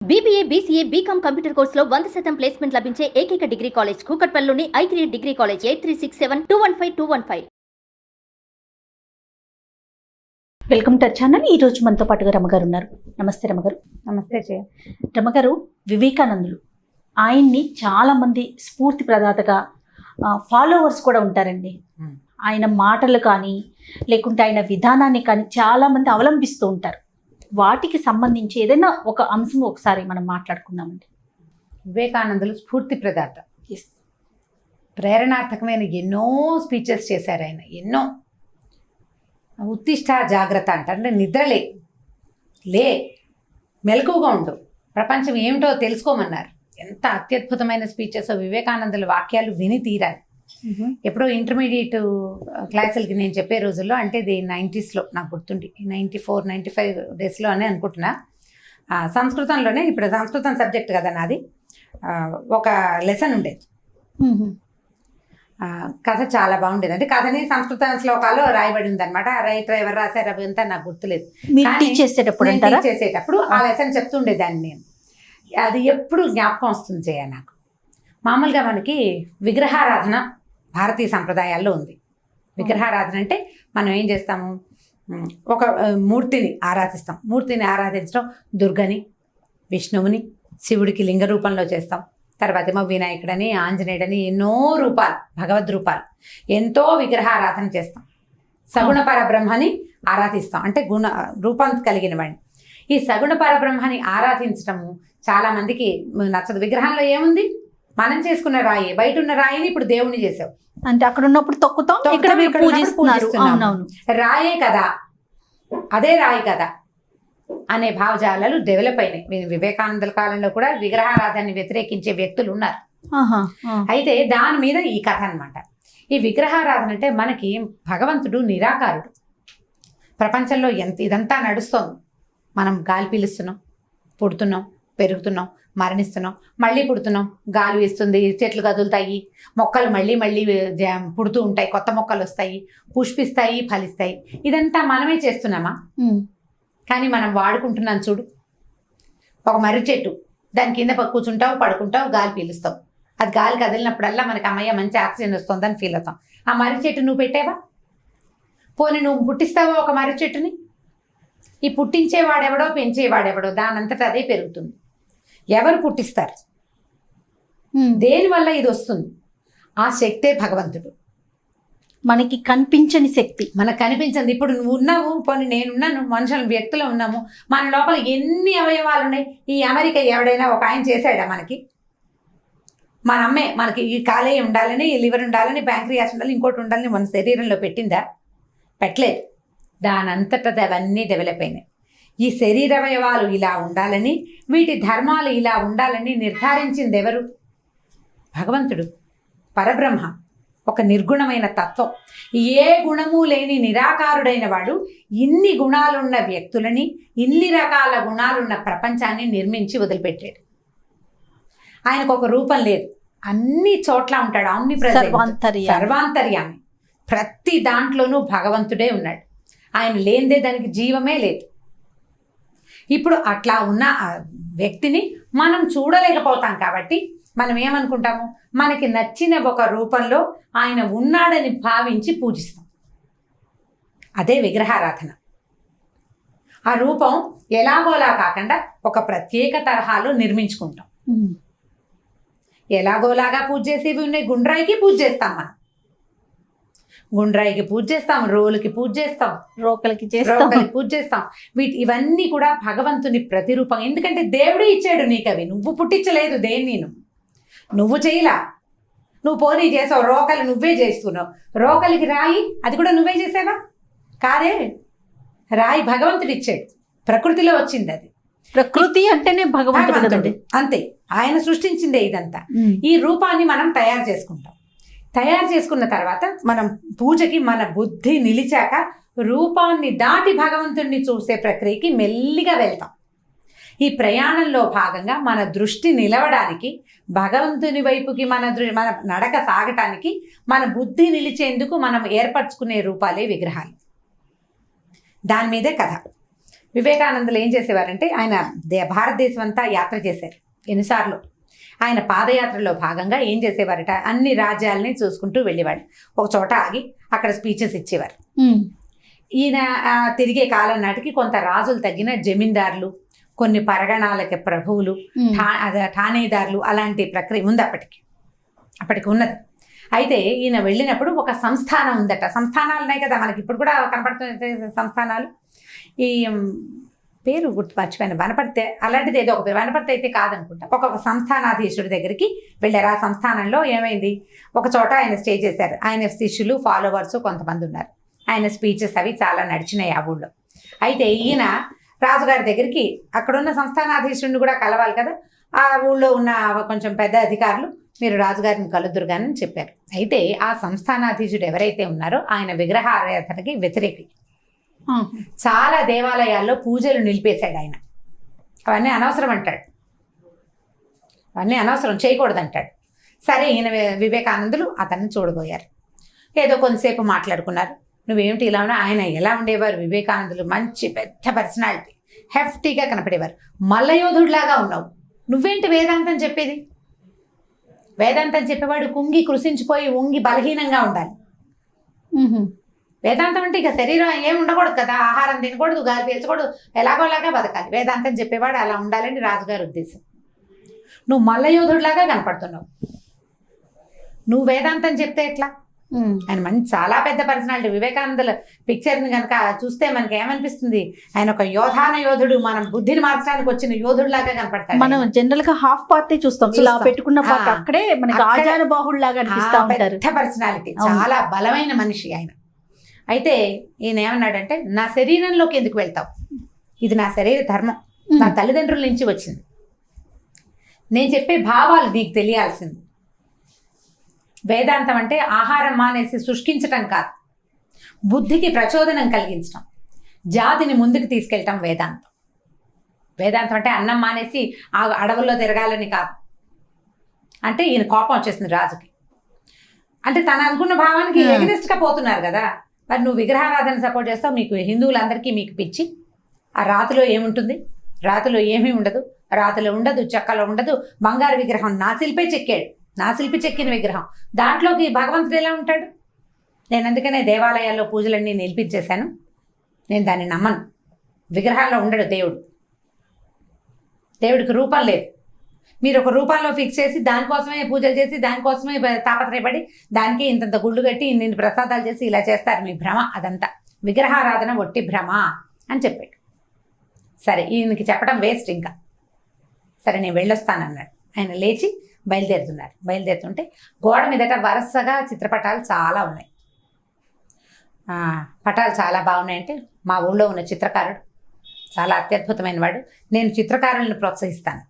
BBA, BCA, BCom computer కోర్సులో 100% placement లభించే ఏకైక డిగ్రీ కాలేజ్ కూకట్పల్లిలోని i3 degree college 8367215215. Welcome to channel. ఈ రోజు మనతో పాటుగా రమగారు ఉన్నారు. నమస్తే రమగారు. నమస్తే జయ. రమగారు వివేకానందులు, ఆయన్ని చాలా మంది స్ఫూర్తి ప్రదాతగా ఫాలోవర్స్ కూడా ఉంటారండి. ఆయన మాటలు కానీ లేకుంటే ఆయన విధానాన్ని కానీ చాలా మంది అవలంబిస్తూ ఉంటారు. వాటికి సంబంధించి ఏదైనా ఒక అంశం ఒకసారి మనం మాట్లాడుకుందామండి. వివేకానందులు స్ఫూర్తి ప్రదాత, ప్రేరణార్థకమైన ఎన్నో స్పీచెస్ చేశారు ఆయన. ఎన్నో ఉత్తిష్ట జాగ్రత్త అంటే నిద్రలే, లే, మెలకువగా ఉండు, ప్రపంచం ఏమిటో తెలుసుకోమన్నారు. ఎంత అత్యద్భుతమైన స్పీచెస్. వివేకానందుల వాక్యాలు విని తీరాలి. ఎప్పుడో ఇంటర్మీడియట్ క్లాసులకి నేను చెప్పే రోజుల్లో, అంటే ఇది 90sలో నాకు గుర్తుండి, 94-95 డేస్లో అని అనుకుంటున్నా. సంస్కృతంలోనే, ఇప్పుడు సంస్కృతం సబ్జెక్ట్ కదా నాది, ఒక లెసన్ ఉండేది. కథ చాలా బాగుండేది. అంటే కథని సంస్కృత శ్లోకాలు రాయబడి ఉందన్నమాట. రైటర్ ఎవరు రాశారు అవి అంతా నాకు గుర్తులేదు. చేసేటప్పుడు ఆ లెసన్ చెప్తుండేదాన్ని నేను. అది ఎప్పుడు జ్ఞాపకం వస్తుంది చేయ నాకు. మామూలుగా మనకి విగ్రహారాధన భారతీయ సంప్రదాయాల్లో ఉంది. విగ్రహారాధన అంటే మనం ఏం చేస్తాము, ఒక మూర్తిని ఆరాధిస్తాం. మూర్తిని ఆరాధించడం దుర్గని, విష్ణువుని, శివుడికి లింగ రూపంలో చేస్తాం. తర్వాత ఏమో వినాయకుడని, ఆంజనేయుడని, ఎన్నో రూపాలు, భగవద్ రూపాలు, ఎంతో విగ్రహారాధన చేస్తాం. సగుణ పరబ్రహ్మని ఆరాధిస్తాం, అంటే రూపం కలిగిన వాడిని. ఈ సగుణ పరబ్రహ్మని ఆరాధించడము చాలా మందికి నచ్చదు. విగ్రహంలో ఏముంది, మనం చేసుకున్న రాయి, బయట ఉన్న రాయిని ఇప్పుడు దేవుణ్ణి చేసావు, అంటే అక్కడ ఉన్నప్పుడు తొక్కుతాం, ఇక్కడ పూజిస్తున్నాం. రాయే కదా, అదే రాయి కదా అనే భావజాలాలు డెవలప్ అయినాయి. వివేకానందుల కాలంలో కూడా విగ్రహారాధనని వ్యతిరేకించే వ్యక్తులు ఉన్నారు. అయితే దాని మీద ఈ కథ అన్నమాట. ఈ విగ్రహారాధన అంటే మనకి భగవంతుడు నిరాకారుడు. ప్రపంచంలో ఇదంతా నడుస్తోంది. మనం గాలి పీలుస్తున్నాం, పుడుతున్నాం, పెరుగుతున్నాం, మరణిస్తున్నాం, మళ్ళీ పుడుతున్నాం, గాలి వేస్తుంది, చెట్లు కదులుతాయి, మొక్కలు మళ్ళీ మళ్ళీ పుడుతూ ఉంటాయి, కొత్త మొక్కలు వస్తాయి, పుష్పిస్తాయి, ఫలిస్తాయి. ఇదంతా మనమే చేస్తున్నామా? కానీ మనం వాడుకుంటున్నాం చూడు. ఒక మర్రి చెట్టు, దాని కింద కూర్చుంటావు, పడుకుంటావు, గాలి పీలుస్తావు. అది గాలి కదిలినప్పుడల్లా మనకి అమ్మయ్య మంచి ఆక్సిజన్ వస్తుందని ఫీల్ అవుతాం. ఆ మర్రి చెట్టు నువ్వు పెట్టావా? పోనీ నువ్వు పుట్టిస్తావా ఒక మర్రి చెట్టుని? ఈ పుట్టించేవాడెవడో, పెంచేవాడెవడో, దానంతటా అదే పెరుగుతుంది. ఎవరు పుట్టిస్తారు? దేనివల్ల ఇది వస్తుంది? ఆ శక్తే భగవంతుడు. మనకి కనిపించని శక్తి, మనకు కనిపించింది. ఇప్పుడు నువ్వు ఉన్నావు, పోనీ నేనున్నాను, మనుషులు, వ్యక్తులు ఉన్నాము, మన లోపల ఎన్ని అవయవాలు ఉన్నాయి. ఈ అమెరికా ఎవడైనా ఒక ఆయన చేశాడా మనకి? మన అమ్మే మనకి ఈ కాలేయం ఉండాలని, ఈ లివర్ ఉండాలని, ప్యాంక్రియాస్ ఉండాలని, ఇంకోటి ఉండాలని మన శరీరంలో పెట్టిందా? పెట్టలేదు. దానంతటా అవన్నీ డెవలప్ అయినాయి. ఈ శరీరవయవాలు ఇలా ఉండాలని, వీటి ధర్మాలు ఇలా ఉండాలని నిర్ధారించింది ఎవరు? భగవంతుడు, పరబ్రహ్మ, ఒక నిర్గుణమైన తత్వం. ఏ గుణము లేని నిరాకారుడైన వాడు ఇన్ని గుణాలున్న వ్యక్తులని, ఇన్ని రకాల గుణాలున్న ప్రపంచాన్ని నిర్మించి వదిలిపెట్టాడు. ఆయనకు ఒక రూపం లేదు, అన్ని చోట్ల ఉంటాడు. అన్ని సర్వాంతర్యామి. ప్రతి దాంట్లోనూ భగవంతుడే ఉన్నాడు. ఆయన లేనిదే దానికి జీవమే లేదు. ఇప్పుడు అట్లా ఉన్న వ్యక్తిని మనం చూడలేకపోతాం కాబట్టి మనం ఏమనుకుంటాము, మనకి నచ్చిన ఒక రూపంలో ఆయన ఉన్నాడని భావించి పూజిస్తాం. అదే విగ్రహారాధన. ఆ రూపం ఎలాగోలా కాకుండా ఒక ప్రత్యేక తరహాలో నిర్మించుకుంటాం. ఎలాగోలాగా పూజ చేసేవి ఉన్నాయి. గుండ్రాయికి పూజ చేస్తాం, మనం గుండ్రాయికి పూజ చేస్తాం, రోలుకి పూజ చేస్తాం, రోకలికి పూజ చేస్తాం. ఇవన్నీ కూడా భగవంతుని ప్రతిరూపం. ఎందుకంటే దేవుడే ఇచ్చాడు నీకు అవి, నువ్వు పుట్టించలేదు దేన్ని, నువ్వు చేయలా. నువ్వు పోనీ చేసావు, రోకలి నువ్వే చేస్తున్నావు. రోకలికి రాయి, అది కూడా నువ్వే చేసావా? కాదే, రాయి భగవంతుడు ఇచ్చాడు, ప్రకృతిలో వచ్చింది. అది ప్రకృతి అంటేనే భగవంతుడు, అంతే, ఆయన సృష్టించిందే ఇదంతా. ఈ రూపాన్ని మనం తయారు చేసుకుంటాం. తయారు చేసుకున్న తర్వాత మనం పూజకి మన బుద్ధి నిలిచాక రూపాన్ని దాటి భగవంతుడిని చూసే ప్రక్రియకి మెల్లిగా వెళ్తాం. ఈ ప్రయాణంలో భాగంగా మన దృష్టి నిలవడానికి, భగవంతుని వైపుకి మన నడక సాగటానికి, మన బుద్ధి నిలిచేందుకు మనం ఏర్పరచుకునే రూపాలే విగ్రహాలు. దాని మీదే కథ. వివేకానందులు ఏం చేసేవారంటే ఆయన భారతదేశం అంతా యాత్ర చేశారు ఎన్నిసార్లు. ఆయన పాదయాత్రలో భాగంగా ఏం చేసేవారట, అన్ని రాజ్యాలని చూసుకుంటూ వెళ్ళేవాడు. ఒక చోట ఆగి అక్కడ స్పీచెస్ ఇచ్చేవారు. ఈయన తిరిగే కాలం నాటికి కొంత రాజులు తగ్గిన జమీందారులు, కొన్ని పరగణాలకి ప్రభువులు, ఠాణేదారులు అలాంటి ప్రక్రియ ఉంది అప్పటికి ఉన్నది. అయితే ఈయన వెళ్ళినప్పుడు ఒక సంస్థానం ఉందట. సంస్థానాలు ఉన్నాయి కదా మనకి ఇప్పుడు కూడా కనపడుతున్న సంస్థానాలు. ఈ పేరు గుర్తుపచ్చిపోయిన వనపర్తి, అలాంటిది ఏదో ఒక పేరు, వనపర్తి అయితే కాదనుకుంటా. ఒక సంస్థానాధీశుడి దగ్గరికి వెళ్ళారు. ఆ సంస్థానంలో ఏమైంది, ఒక చోట ఆయన స్టే చేశారు. ఆయన శిష్యులు ఫాలోవర్స్ కొంతమంది ఉన్నారు. ఆయన స్పీచెస్ అవి చాలా నడిచినాయి ఆ ఊళ్ళో. అయితే ఈయన రాజుగారి దగ్గరికి, అక్కడున్న సంస్థానాధీశుడిని కూడా కలవాలి కదా, ఆ ఊళ్ళో ఉన్న కొంచెం పెద్ద అధికారులు మీరు రాజుగారిని కలుద్దురు కానీ అని చెప్పారు. అయితే ఆ సంస్థానాధీశుడు ఎవరైతే ఉన్నారో ఆయన విగ్రహారాధనకి వ్యతిరేకి. చాలా దేవాలయాల్లో పూజలు నిలిపేశాడు ఆయన. అవన్నీ అనవసరం అంటాడు, అవన్నీ అనవసరం, చేయకూడదు అంటాడు. సరే, ఈయన వివేకానందులు అతన్ని చూడబోయారు. ఏదో కొంతసేపు మాట్లాడుకున్నారు. నువ్వేమిటి ఇలా ఉన్నా? ఆయన ఎలా ఉండేవారు వివేకానందులు, మంచి పెద్ద పర్సనాలిటీ, హెఫ్టీగా కనపడేవారు. మల్లయోధుడిలాగా ఉన్నావు, నువ్వేంటి వేదాంతం చెప్పేది? వేదాంతం చెప్పేవాడు కుంగి కృషించిపోయి ఉంగి బలహీనంగా ఉండాలి. వేదాంతం అంటే ఇక శరీరం ఏం ఉండకూడదు కదా, ఆహారం తినకూడదు, గాలి పీల్చకూడదు, ఎలాగోలాగా బతకాలి. వేదాంతం చెప్పేవాడు అలా ఉండాలని రాజుగారి ఉద్దేశం. నువ్వు మల్లయోధుడిలాగా కనపడుతున్నావు, నువ్వు వేదాంతం చెప్తే ఎట్లా? ఆయన మంచి చాలా పెద్ద పర్సనాలిటీ. వివేకానందుల పిక్చర్ని కనుక చూస్తే మనకి ఏమనిపిస్తుంది, ఆయన ఒక యోధుడు, మనం బుద్ధిని మార్చడానికి వచ్చిన యోధుడిలాగా కనపడతాడు. మనం జనరల్ గా హాఫ్ పార్టీ చూస్తాం, ఇలా పెట్టుకున్న పార్ట్ అక్కడే మనకి ఆజానుబాహుడు లాగా అనిపిస్తా ఉంటారు. పెద్ద పర్సనాలిటీ, చాలా బలమైన మనిషి ఆయన. అయితే ఈయన ఏమన్నాడంటే, నా శరీరంలోకి ఎందుకు వెళ్తావు? ఇది నా శరీర ధర్మం, నా తల్లిదండ్రుల నుంచి వచ్చింది. నేను చెప్పే భావాలు నీకు తెలియాల్సింది. వేదాంతం అంటే ఆహారం మానేసి శుష్కించటం కాదు, బుద్ధికి ప్రచోదనం కలిగించటం, జాతిని ముందుకు తీసుకెళ్ళటం వేదాంతం. వేదాంతం అంటే అన్నం మానేసి ఆ అడవుల్లో తిరగాలని కాదు. అంటే ఈయన కోపం వచ్చేసింది రాజుకి. అంటే తను అనుకున్న భావానికి ఎగనిస్ట్గా పోతున్నారు కదా. మరి నువ్వు విగ్రహారాధన సపోర్ట్ చేస్తావు, మీకు హిందువులందరికీ మీకు పిచ్చి. ఆ రాతిలో ఏముంటుంది? రాతిలో ఏమీ ఉండదు, రాతిలో ఉండదు, చెక్కలో ఉండదు. బంగారు విగ్రహం నా శిల్పే చెక్కాడు, నా శిల్పి చెక్కిన విగ్రహం, దాంట్లోకి భగవంతుడు ఎలా ఉంటాడు? నేను అందుకనే దేవాలయాల్లో పూజలన్నీ నిలిపించేశాను. నేను దాన్ని నమ్మను. విగ్రహాల్లో ఉండడు దేవుడు, దేవుడికి రూపం లేదు. మీరు ఒక రూపంలో ఫిక్స్ చేసి దానికోసమే పూజలు చేసి దానికోసమే తాపత్రయపడి దానికి ఇంతంత గుళ్ళు కట్టి ఇన్ని ప్రసాదాలు చేసి ఇలా చేస్తారు. మీ భ్రమ అదంతా, విగ్రహారాధన ఒట్టి భ్రమ అని చెప్పాడు. సరే, ఈయనకి చెప్పడం వేస్ట్ ఇంకా. సరే, నేను వెళ్ళొస్తానన్నాడు. ఆయన లేచి బయలుదేరుతుంటే గోడ మీదట వరుసగా చిత్రపటాలు చాలా ఉన్నాయి. పటాలు చాలా బాగున్నాయంటే మా ఊళ్ళో ఉన్న చిత్రకారుడు చాలా అత్యద్భుతమైన వాడు, నేను చిత్రకారులను ప్రోత్సహిస్తాను.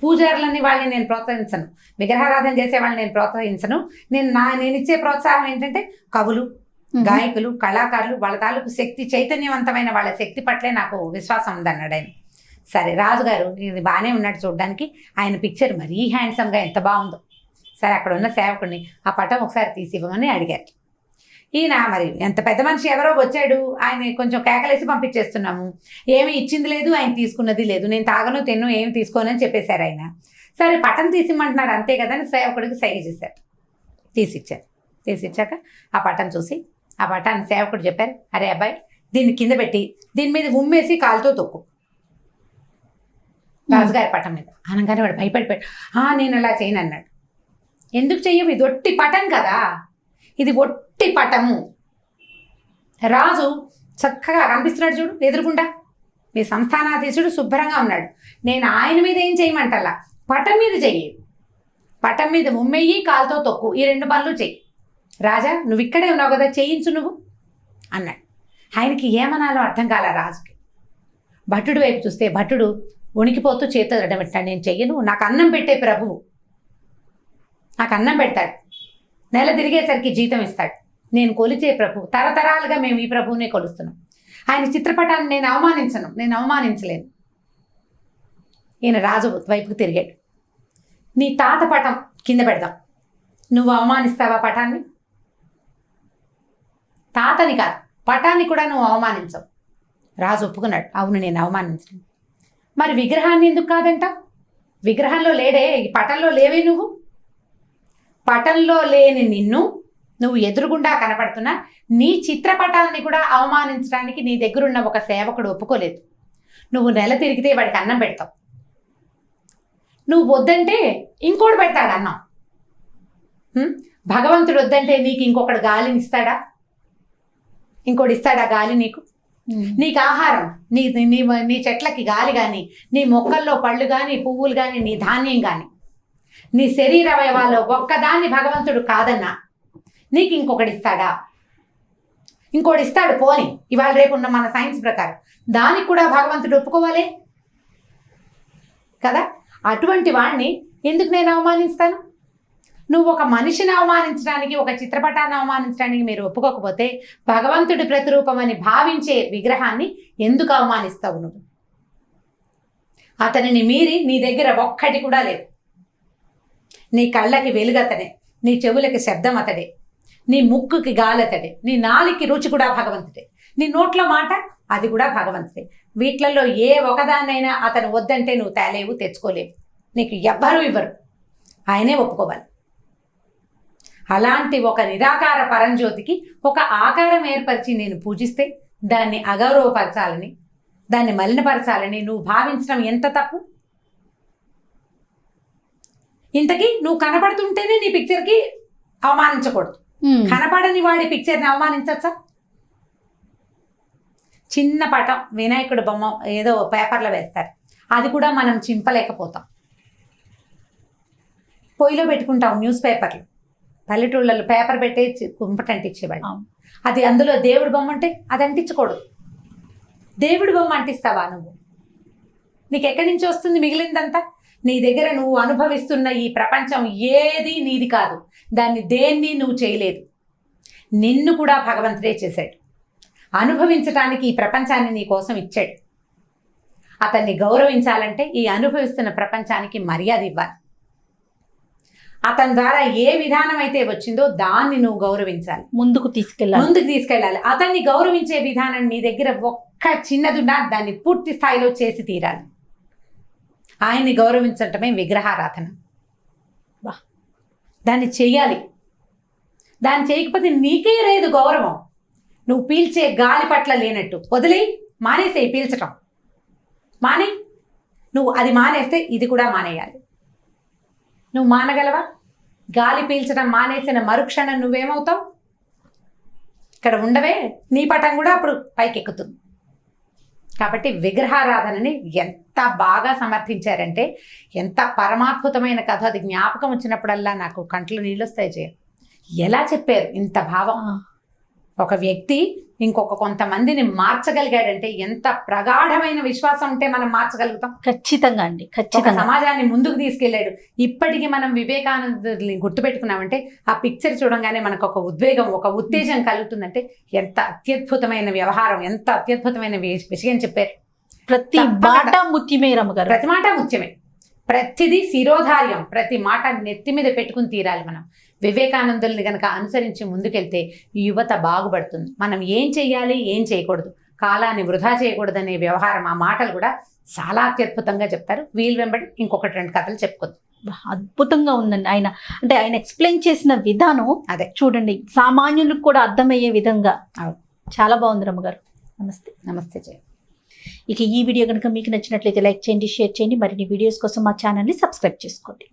పూజారులని వాళ్ళని నేను ప్రోత్సహించను, విగ్రహారాధన చేసే వాళ్ళని నేను ప్రోత్సహించను. నేను ఇచ్చే ప్రోత్సాహం ఏంటంటే కవులు, గాయకులు, కళాకారులు, వాళ్ళ తాలూకు శక్తి, చైతన్యవంతమైన వాళ్ళ శక్తి పట్లే నాకు విశ్వాసం ఉందన్నాడు ఆయన. సరే, రాజుగారు ఇది బాగానే ఉన్నాడు చూడడానికి, ఆయన పిక్చర్ మరీ హ్యాండ్సమ్గా ఎంత బాగుందో. సరే, అక్కడ ఉన్న సేవకుడిని ఆ పటం ఒకసారి తీసి ఇవ్వమని అడిగారు. ఈయన మరి ఎంత పెద్ద మనిషి ఎవరో వచ్చాడు, ఆయన కొంచెం కేకలేసి పంపించేస్తున్నాము, ఏమి ఇచ్చింది లేదు, ఆయన తీసుకున్నది లేదు, నేను తాగను తిన్ను ఏమి తీసుకోనని చెప్పేశారు ఆయన. సరే, పటం తీసిమ్మంటున్నారు అంతే కదా అని సేవకుడికి సైగ చేశారు. తీసిచ్చాక ఆ పటం చూసి ఆ పటాన్ని సేవకుడు చెప్పారు, అరే అబ్బాయి, దీన్ని కింద పెట్టి దీని మీద ఉమ్మేసి కాలుతో తొక్కు రాజుగారి పటం మీద. అనగానే వాడు భయపడిపోయాడు. నేను అలా చేయను అన్నాడు. ఎందుకు చెయ్యవు? ఇది ఒట్టి పటం కదా, ఇది ఒట్టి పటము. రాజు చక్కగా కనిపిస్తున్నాడు చూడు ఎదురుగుండా, మీ సంస్థానాధీశుడు శుభ్రంగా ఉన్నాడు. నేను ఆయన మీద ఏం చేయమంటల్లా, పటం మీద చెయ్యి, పటం మీద ఉమ్మెయ్యి, కాలుతో తొక్కు, ఈ రెండు పనులు చెయ్యి. రాజా, నువ్వు ఇక్కడే ఉన్నావు కదా, చేయించు నువ్వు అన్నాడు. ఆయనకి ఏమనాలో అర్థం కాల రాజుకి. భటుడు వైపు చూస్తే భటుడు వణికిపోతూ చేతులు అడ్డబెట్టాడు. నేను చెయ్యను, నాకు అన్నం పెట్టే ప్రభువు, నాకు అన్నం పెడతాడు, నెల తిరిగేసరికి జీతం ఇస్తాడు, నేను కొలిచే ప్రభు, తరతరాలుగా మేము ఈ ప్రభువునే కొలుస్తున్నాం. ఆయన చిత్రపటాన్ని నేను అవమానించలేను. ఈయన రాజు వైపుకు తిరిగాడు. నీ తాత పటం కింద పెడదాం, నువ్వు అవమానిస్తావా పటాన్ని? తాతని కాదు, పటాన్ని కూడా నువ్వు అవమానించవు. రాజు ఒప్పుకున్నాడు, అవును నేను అవమానించను. మరి విగ్రహాన్ని ఎందుకు కాదంట? విగ్రహంలో లేడే, ఈ పటంలో లేవే నువ్వు. పటంలో లేని నిన్ను నువ్వు ఎదురుగుండా కనపడుతున్నా నీ చిత్రపటాన్ని కూడా అవమానించడానికి నీ దగ్గరున్న ఒక సేవకుడు ఒప్పుకోలేదు. నువ్వు నెల తిరిగితే వాడికి అన్నం పెడతావు, నువ్వు వద్దంటే ఇంకోటి పెడతాడు అన్నం. భగవంతుడు వద్దంటే నీకు ఇంకొకడు గాలిని ఇస్తాడా? ఇంకోటి ఇస్తాడా గాలి నీకు? నీకు ఆహారం, నీ నీ నీ చెట్లకి గాలి కానీ, నీ మొక్కల్లో పళ్ళు కానీ, పువ్వులు కానీ, నీ ధాన్యం కానీ, నీ శరీర అవయవాల్లో ఒక్కదాన్ని భగవంతుడు కాదన్నా నీకు ఇంకొకటి ఇస్తాడా? ఇంకోటి ఇస్తాడు పోని, ఇవాళ రేపు ఉన్న మన సైన్స్ ప్రకారం దానికి కూడా భగవంతుడు ఒప్పుకోవాలి కదా. అటువంటి వాడిని ఎందుకు నేను అవమానిస్తాను? నువ్వు ఒక మనిషిని అవమానించడానికి, ఒక చిత్రపటాన్ని అవమానించడానికి మీరు ఒప్పుకోకపోతే భగవంతుడి ప్రతిరూపం అని భావించే విగ్రహాన్ని ఎందుకు అవమానిస్తావు నువ్వు? అతనిని మీరి నీ దగ్గర ఒక్కటి కూడా లేదు. నీ కళ్ళకి వెలుగతడే, నీ చెవులకి శబ్దం అతడే, నీ ముక్కుకి గాలి అతడే, నీ నాలుగుకి రుచి కూడా భగవంతుడే, నీ నోట్లో మాట అది కూడా భగవంతుడే. వీటిలలో ఏ ఒకదాన్నైనా అతను వద్దంటే నువ్వు తేలేవు, తెచ్చుకోలేవు, నీకు ఎవ్వరూ ఇవ్వరు, ఆయనే ఒప్పుకోవాలి. అలాంటి ఒక నిరాకార పరంజ్యోతికి ఒక ఆకారం ఏర్పరిచి నేను పూజిస్తే దాన్ని అగౌరవపరచాలని, దాన్ని మలినపరచాలని నువ్వు భావించడం ఎంత తప్పు? ఇంతకీ నువ్వు కనపడుతుంటేనే నీ పిక్చర్కి అవమానించకూడదు, కనపడని వాడి పిక్చర్ని అవమానించచ్చా? చిన్న పటం వినాయకుడు బొమ్మ ఏదో పేపర్లో వేస్తారు, అది కూడా మనం చింపలేకపోతాం. పొయ్యిలో పెట్టుకుంటాం న్యూస్ పేపర్లు, పల్లెటూళ్ళలో పేపర్ పెట్టే కుంపట అంటించేవాడు. అది అందులో దేవుడి బొమ్మ అంటే అది అంటించకూడదు. దేవుడి బొమ్మ అంటిస్తావా నువ్వు? నీకు ఎక్కడి నుంచి వస్తుంది మిగిలిందంతా? నీ దగ్గర నువ్వు అనుభవిస్తున్న ఈ ప్రపంచం ఏది నీది కాదు, దాన్ని దేన్ని నువ్వు చేయలేదు, నిన్ను కూడా భగవంతుడే చేశాడు. అనుభవించడానికి ఈ ప్రపంచాన్ని నీ కోసం ఇచ్చాడు. అతన్ని గౌరవించాలంటే ఈ అనుభవిస్తున్న ప్రపంచానికి మర్యాద ఇవ్వాలి. అతని ద్వారా ఏ విధానం అయితే వచ్చిందో దాన్ని నువ్వు గౌరవించాలి, ముందుకు తీసుకెళ్ళాలి. అతన్ని గౌరవించే విధానం నీ దగ్గర ఒక్క చిన్నదున్నా దాన్ని పూర్తి స్థాయిలో చేసి తీరాలి. ఆయన్ని గౌరవించటమే విగ్రహారాధన. దాన్ని చెయ్యాలి. దాన్ని చేయకపోతే నీకే లేదు గౌరవం. నువ్వు పీల్చే గాలి పట్ల లేనట్టు వదిలేయి, మానేసేయి పీల్చటం మానే. నువ్వు అది మానేస్తే ఇది కూడా మానేయాలి. నువ్వు మానగలవా? గాలి పీల్చడం మానేసిన మరుక్షణం నువ్వేమవుతావు? ఇక్కడ ఉండవే, నీ పటం కూడా అప్పుడు పైకెక్కుతుంది. కాబట్టి విగ్రహారాధనని ఎంత బాగా సమర్థించారంటే, ఎంత పరమాద్భుతమైన కథ. అది జ్ఞాపకం వచ్చినప్పుడల్లా నాకు కంట్లో నీళ్ళు వస్తాయి. చేయ ఎలా చెప్పారు ఇంత భావం? ఒక వ్యక్తి ఇంకొక కొంతమందిని మార్చగలిగాడంటే ఎంత ప్రగాఢమైన విశ్వాసం ఉంటే మనం మార్చగలుగుతాం. ఖచ్చితంగా అండి, ఖచ్చితంగా. సమాజాన్ని ముందుకు తీసుకెళ్లాడు. ఇప్పటికీ మనం వివేకానందని గుర్తుపెట్టుకున్నామంటే ఆ పిక్చర్ చూడంగానే మనకు ఒక ఉద్వేగం, ఒక ఉత్తేజం కలుగుతుందంటే ఎంత అత్యద్భుతమైన వ్యవహారం, ఎంత అత్యద్భుతమైన విషయం చెప్పారు. ప్రతి మాట ముత్యమే రమ్మగారు, ప్రతి మాట ముత్యమే, ప్రతిదీ శిరోధార్యం, ప్రతి మాట నెత్తి మీద పెట్టుకుని తీరాలి. మనం వివేకానందుల్ని గనక అనుసరించి ముందుకెళ్తే ఈ యువత బాగుపడుతుంది. మనం ఏం చెయ్యాలి, ఏం చేయకూడదు, కాలాన్ని వృధా చేయకూడదనే వ్యవహారం, ఆ మాటలు కూడా చాలా అత్యద్భుతంగా చెప్తారు. వీలు వెంబడి ఇంకొకటి 2 కథలు చెప్పుకోవచ్చు. అద్భుతంగా ఉందండి. ఆయన ఎక్స్ప్లెయిన్ చేసిన విధానం అదే చూడండి, సామాన్యులకు కూడా అర్థమయ్యే విధంగా చాలా బాగుంది. రమ్మగారు నమస్తే. నమస్తే జయ. ఇక ఈ వీడియో కనుక మీకు నచ్చినట్లయితే లైక్ చేయండి, షేర్ చేయండి. మరిన్ని వీడియోస్ కోసం మా ఛానల్ని సబ్స్క్రైబ్ చేసుకోండి.